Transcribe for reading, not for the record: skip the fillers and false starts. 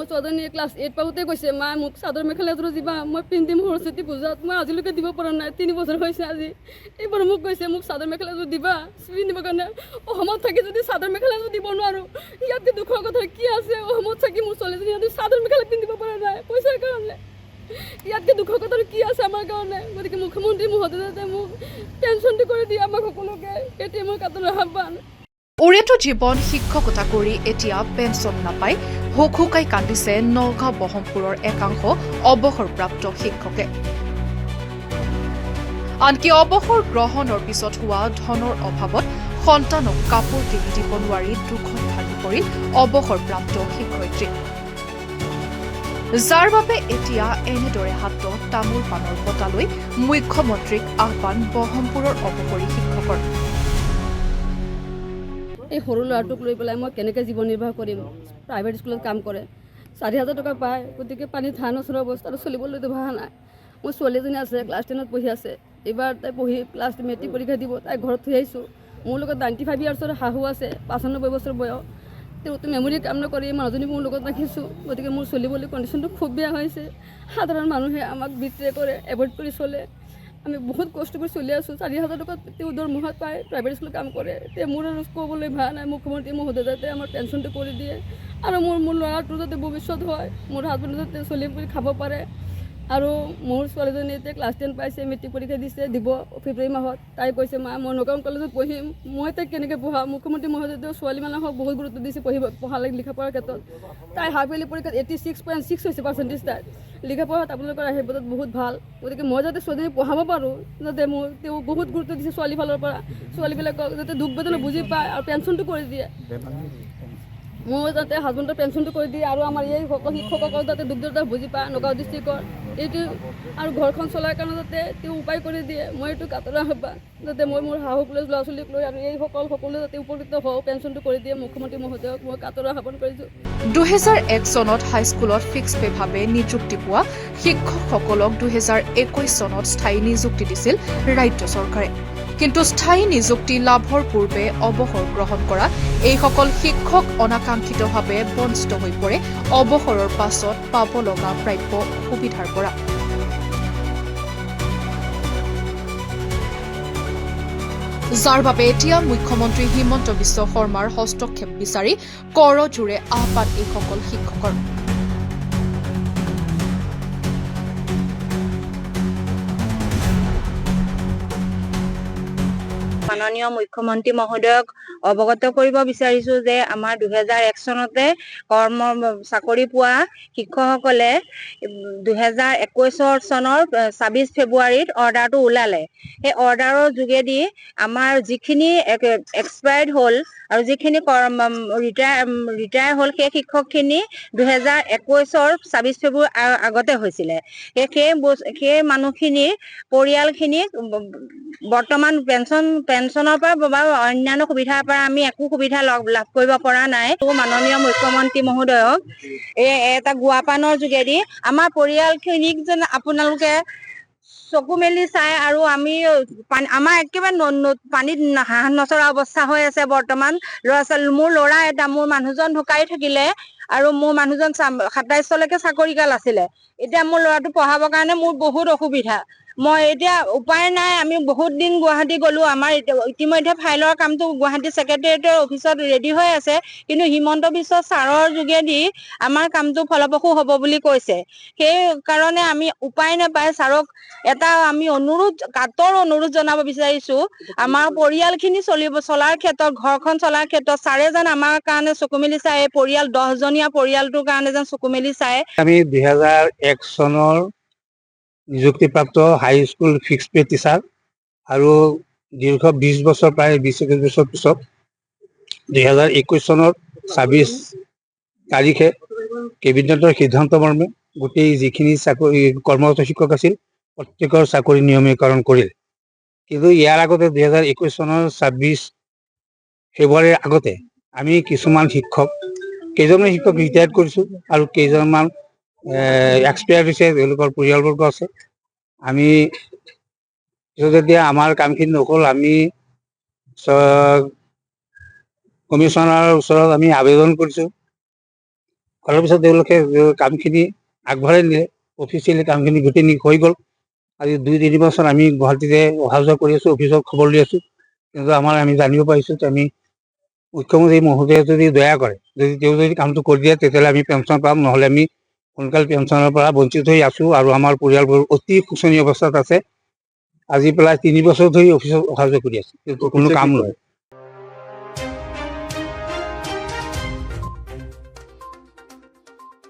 ছোৱালীজনীয়ে ক্লাছ 8 পাওঁতে কৈছে মা মোক চাদৰ মেখেলা এযোৰ দিবা মই পিন্ধিম সৰস্বতী পূজাত। মই আজিলৈকে দিব পৰা নাই, 3 বছৰ হৈছে আজি। এইবাৰ মোক কৈছে মোক চাদৰ মেখেলা এযোৰ দিবা পিন্ধিবৰ কাৰণে। অসমত থাকি যদি চাদৰ মেখেলা এযোৰ দিব নোৱাৰোঁ, ইয়াতকৈ দুখৰ কথা কি আছে? অসমত থাকি মোৰ ছোৱালীজনী সিহঁতে চাদৰ মেখেলা পিন্ধিব পৰা নাই পইচাৰ কাৰণে। ইয়াতকৈ দুখৰ কথা কি আছে আমাৰ কাৰণে? গতিকে মুখ্যমন্ত্ৰী মহোদয়ে মোক পেঞ্চনটো কৰি দিয়ে আমাক সকলোকে। এতিয়া মই কাটনৰ আহ্বান। উৰেটো জীৱন শিক্ষকতা কৰি এতিয়া পেঞ্চন নাপাই হুকহুকাই কান্দিছে নগাঁও বহমপুৰৰ একাংশ অৱসৰপ্ৰাপ্ত শিক্ষকে। আনকি অৱসৰ গ্ৰহণৰ পিছত হোৱা ধনৰ অভাৱত সন্তানক কাপোৰ কিনি দিব নোৱাৰি দুখত ভাগি পৰিল অৱসৰপ্ৰাপ্ত শিক্ষয়িত্ৰী, যাৰ বাবে এতিয়া এনেদৰে হাতত তামোল পাণৰ বঁটা লৈ মুখ্যমন্ত্ৰীক আহ্বান বহমপুৰৰ অৱসৰী শিক্ষকৰ। এই সৰু ল'ৰাটোক লৈ পেলাই মই কেনেকৈ জীৱন নিৰ্বাহ কৰিম? প্ৰাইভেট স্কুলত কাম কৰে, 4,000 টকা পায়। গতিকে পানী ধান ওচৰৰ অৱস্থাটো চলিবলৈতো ভাল নাই। মোৰ ছোৱালীজনী আছে, ক্লাছ 10ত পঢ়ি আছে। এইবাৰ তাই পঢ়ি ক্লাছ মেট্ৰিক পৰীক্ষা দিব। তাই ঘৰত থৈ আহিছোঁ। মোৰ লগত 95 ইয়াৰ্ছৰ শাহু আছে, 95 বছৰ বয়স। তেওঁতো মেমৰি কাম নকৰি মানুহজনী মোৰ লগত ৰাখিছোঁ। গতিকে মোৰ চলিবলৈ কণ্ডিশ্যনটো খুব বেয়া হৈছে। সাধাৰণ মানুহে আমাক বিট্ৰে কৰে, এভইড কৰি চলে। আমি বহুত কষ্ট কৰি চলি আছোঁ। 4,000 টকা তেওঁ দৰমহাত পায়, প্ৰাইভেট স্কুলত কাম কৰে। এতিয়া মোৰ আৰু ক'বলৈ ভাল নাই। মুখ্যমন্ত্ৰী মহোদয় যাতে আমাৰ পেঞ্চনটো কৰি দিয়ে আৰু মোৰ ল'ৰাটোৰ যাতে ভৱিষ্যত হয়, মোৰ হাজবেণ্ডে যাতে চলি কৰি খাব পাৰে। আৰু মোৰ ছোৱালীজনী এতিয়া ক্লাছ 10 পাইছে, মেট্ৰিক পৰীক্ষা দিব ফেব্ৰুৱাৰী মাহত। তাই কৈছে মা মই নগাঁও কলেজত পঢ়িম। মই তাইক কেনেকৈ পঢ়াম? মুখ্যমন্ত্ৰী মহোদয়ে ছোৱালী মানুহক বহুত গুৰুত্ব দিছে পঢ়া লিখা পঢ়াৰ ক্ষেত্ৰত। তাই হাফ ইয়াৰলি পৰীক্ষাত 86.6 হৈছে পাৰ্চেণ্টেজ। তাই লিখা পঢ়াত আপোনালোকৰ আশীৰ্বাদত বহুত ভাল। গতিকে মই যাতে ছোৱালীজনী পঢ়াব পাৰোঁ, যাতে তেওঁ বহুত গুৰুত্ব দিছে ছোৱালী ফালৰ পৰা। ছোৱালীবিলাকক যাতে দুখ বেদনা বুজি পায় আৰু পেঞ্চনটো কৰি দিয়ে। মোৰ যাতে হাজবেণ্ডৰ পেঞ্চনটো কৰি দিয়ে আৰু আমাৰ এই শিক্ষকসকল যাতে দুখ বেদনা বুজি পায় নগাঁও ডিষ্ট্ৰিক্টৰ এইটো, আৰু ঘৰখন চলাৰ কাৰণে যাতে তেওঁ উপায় কৰি দিয়ে। মই এইটো কাটনৰ আহ্বান যাতে মই মোৰ শাহুক লৈ ল'ৰা ছোৱালীক লৈ আৰু এই সকলো যাতে উপকৃত হওঁ, পেঞ্চনটো কৰি দিয়ে মুখ্যমন্ত্ৰী মহোদয়ক মই কাটনৰ আহ্বান কৰিছোঁ। 2001 চনত হাইস্কুলত ফিক্স পেভাৱে নিযুক্তি পোৱা শিক্ষকসকলক 2021 চনত স্থায়ী নিযুক্তি দিছিল ৰাজ্য চৰকাৰে। কিন্তু স্থায়ী নিযুক্তি লাভৰ পূৰ্বে অৱসৰ গ্ৰহণ কৰা এইসকল শিক্ষক অনাকাংক্ষিতভাৱে বঞ্চিত হৈ পৰে অৱসৰৰ পাছত পাব লগা প্ৰাপ্য সুবিধাৰ পৰা। যাৰ বাবে এতিয়া মুখ্যমন্ত্ৰী হিমন্ত বিশ্ব শৰ্মাৰ হস্তক্ষেপ বিচাৰি কৰজোৰে আহ্বান এইসকল শিক্ষকৰ। মাননীয় মুখ্যমন্ত্ৰী মহোদয়ক অৱগত কৰিব বিচাৰিছো যে আমাৰ 2001 চনতে চাকৰি পোৱা শিক্ষকসকলে 2021 চনৰ 26 ফেব্ৰুৱাৰীত অৰ্ডাৰটো ওলালে। সেই অৰ্ডাৰৰ যোগেদি আমাৰ যিখিনি এক্সপায়াৰ্ড হ'ল আৰু যিখিনি ৰিটায়াৰ হ'ল সেই শিক্ষকখিনি 2021 26 ফেব্ৰুৱাৰী আগতে হৈছিলে। সেই মানুহখিনিৰ পৰিয়ালখিনিক বৰ্তমান পেঞ্চনৰ পৰা বা অন্যান্য সুবিধাৰ পৰা আমি একো সুবিধা লাভ কৰিব পৰা নাই। মাননীয় মুখ্যমন্ত্ৰী মহোদয়ক এটা গুৱাপানৰ যোগেদি আমাৰ পৰিয়ালখিনিক যেন আপোনালোকে চকু মেলি চাই আৰু আমি আমাৰ একেবাৰে পানীত হাঁহ নচৰা অৱস্থা হৈ আছে বৰ্তমান। ল'ৰা ছোৱালী, মোৰ ল'ৰা এটা, মোৰ মানুহজন ঢুকাই থাকিলে আৰু মোৰ মানুহজন 27লৈকে চাকৰিকাল আছিলে। এতিয়া মোৰ ল'ৰাটো পঢ়াবৰ কাৰণে মোৰ বহুত অসুবিধা। মই এতিয়া উপায় নাই। আমি বহুত দিন গুৱাহাটী গলো। আমাৰ ইতিমধ্যে ফাইলৰ কামটো গুৱাহাটী ছেক্ৰেটেৰিয়েটৰ অফিচত ৰেডি হৈ আছে, কিন্তু হিমন্ত বিশ্ব ছাৰৰ যোগেদি আমাৰ কামটো ফলপ্ৰসূ হ'ব বুলি কৈছে। সেই কাৰণে আমি উপায় নাপাই ছাৰক এটা আমি কাতৰ অনুৰোধ জনাব বিচাৰিছো। আমাৰ পৰিয়ালখিনি চলাৰ ক্ষেত্ৰত, ঘৰখন চলাৰ ক্ষেত্ৰত ছাৰে যেন আমাৰ কাৰণে চকু মেলি চাই, এই পৰিয়াল 10জনীয়া পৰিয়ালটোৰ কাৰণে যেন চকু মেলি চাই। আমি 2001 চনৰ নিযুক্তিপ্ৰাপ্ত হাইস্কুল ফিক্স পে টিচাৰ আৰু দীৰ্ঘ 20 বছৰ, প্ৰায় 20-21 বছৰ পিছত 2021 চনৰ 26 তাৰিখে কেবিনেটৰ সিদ্ধান্ত মৰ্মে গোটেই যিখিনি চাকৰি কৰ্মৰত শিক্ষক আছিল প্ৰত্যেকৰ চাকৰি নিয়মীকৰণ কৰিল। কিন্তু ইয়াৰ আগতে 2021 চনৰ 26 ফেব্ৰুৱাৰীৰ আগতে আমি কিছুমান কেইজনমান শিক্ষক ৰিটায়াৰ্ড কৰিছোঁ আৰু কেইজনমান এক্সপায়াৰ হৈছে, তেওঁলোকৰ পৰিয়ালবৰ্গ আছে। আমি যেতিয়া আমাৰ কামখিনি নকল, আমি কমিশ্যনাৰৰ ওচৰত আমি আবেদন কৰিছোঁ। কৰাৰ পিছত তেওঁলোকে কামখিনি আগবঢ়াই নিলে, অফিচিয়েলি কামখিনি গোটেই হৈ গ'ল। আজি 2-3 বছৰ আমি গুৱাহাটীতে অহা যোৱা কৰি আছোঁ, অফিচত খবৰ লৈ আছোঁ। কিন্তু আমি জানিব পাৰিছোঁ যে আমি মুখ্যমন্ত্ৰী মহোদয়ে যদি দয়া কৰে, তেওঁ যদি কামটো কৰি দিয়ে, তেতিয়াহ'লে আমি পেঞ্চন পাম, নহ'লে আমি সোনকালে পেঞ্চনৰ পৰা বঞ্চিত হৈ আছোঁ আৰু আমাৰ পৰিয়ালবোৰ অতি শোচনীয় অৱস্থাত আছে। আজি প্ৰায় 3 বছৰ ধৰি অফিচত অহা যোৱা কৰি আছে, কিন্তু কোনো কাম নহয়।